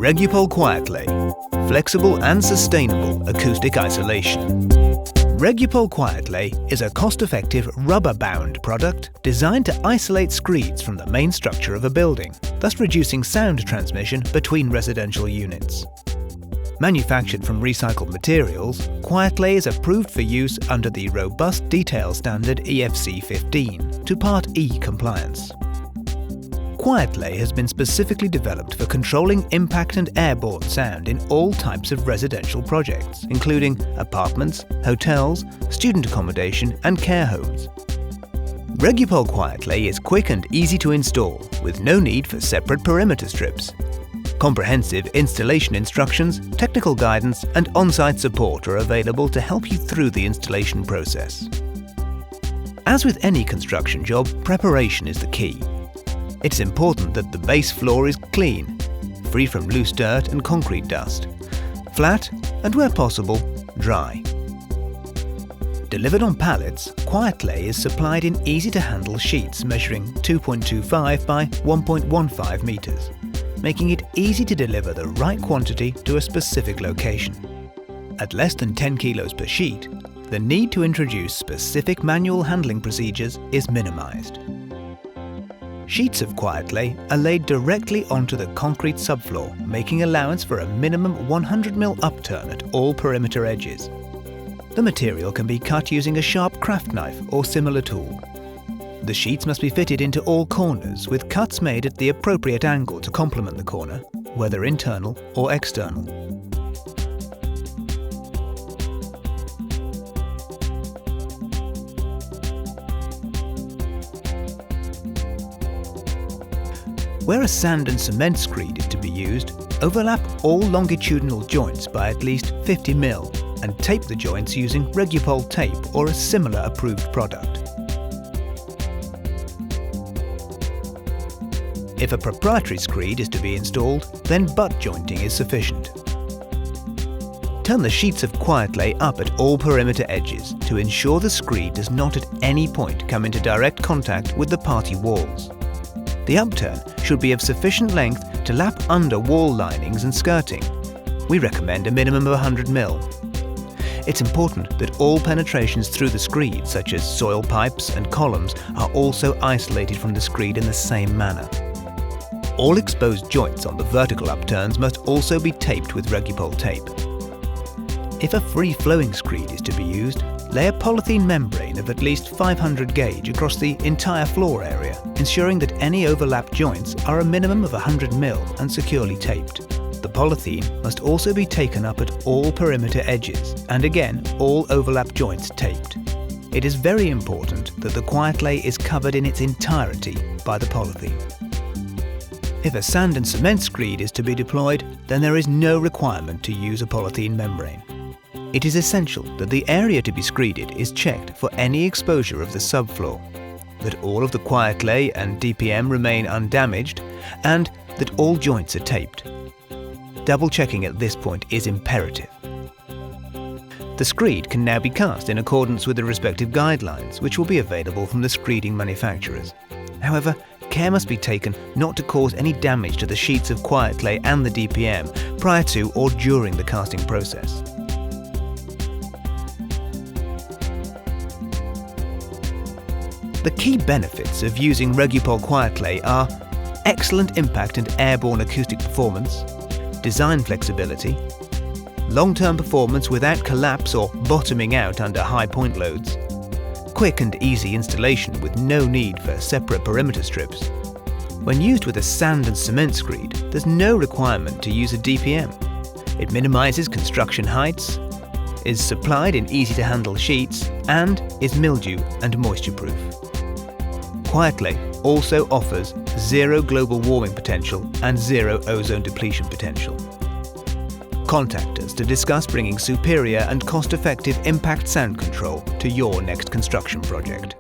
Regupol QuietLay, flexible and sustainable acoustic isolation. Regupol QuietLay is a cost-effective rubber-bound product designed to isolate screeds from the main structure of a building, thus reducing sound transmission between residential units. Manufactured from recycled materials, QuietLay is approved for use under the robust detail standard EFC 15 to Part E compliance. QuietLay has been specifically developed for controlling impact and airborne sound in all types of residential projects, including apartments, hotels, student accommodation and care homes. Regupol QuietLay is quick and easy to install, with no need for separate perimeter strips. Comprehensive installation instructions, technical guidance and on-site support are available to help you through the installation process. As with any construction job, preparation is the key. It's important that the base floor is clean, free from loose dirt and concrete dust, flat and, where possible, dry. Delivered on pallets, QuietLay is supplied in easy-to-handle sheets measuring 2.25 by 1.15 meters, making it easy to deliver the right quantity to a specific location. At less than 10 kilos per sheet, the need to introduce specific manual handling procedures is minimized. Sheets of QuietLay are laid directly onto the concrete subfloor, making allowance for a minimum 100 mm upturn at all perimeter edges. The material can be cut using a sharp craft knife or similar tool. The sheets must be fitted into all corners, with cuts made at the appropriate angle to complement the corner, whether internal or external. Where a sand and cement screed is to be used, overlap all longitudinal joints by at least 50 mm and tape the joints using Regupol tape or a similar approved product. If a proprietary screed is to be installed, then butt jointing is sufficient. Turn the sheets of QuietLay up at all perimeter edges to ensure the screed does not at any point come into direct contact with the party walls. The upturn should be of sufficient length to lap under wall linings and skirting. We recommend a minimum of 100 mm. It's important that all penetrations through the screed, such as soil pipes and columns, are also isolated from the screed in the same manner. All exposed joints on the vertical upturns must also be taped with Regupol tape. If a free-flowing screed is to be used, lay a polythene membrane of at least 500 gauge across the entire floor area, ensuring that any overlap joints are a minimum of 100 mm and securely taped. The polythene must also be taken up at all perimeter edges, and again, all overlap joints taped. It is very important that the QuietLay is covered in its entirety by the polythene. If a sand and cement screed is to be deployed, then there is no requirement to use a polythene membrane. It is essential that the area to be screeded is checked for any exposure of the subfloor, that all of the QuietLay and DPM remain undamaged, and that all joints are taped. Double checking at this point is imperative. The screed can now be cast in accordance with the respective guidelines, which will be available from the screeding manufacturers. However, care must be taken not to cause any damage to the sheets of QuietLay and the DPM prior to or during the casting process. The key benefits of using Regupol QuietLay are excellent impact and airborne acoustic performance, design flexibility, long-term performance without collapse or bottoming out under high point loads, quick and easy installation with no need for separate perimeter strips. When used with a sand and cement screed, there's no requirement to use a DPM. It minimizes construction heights, is supplied in easy-to-handle sheets, and is mildew and moisture-proof. QuietLay also offers zero global warming potential and zero ozone depletion potential. Contact us to discuss bringing superior and cost-effective impact sound control to your next construction project.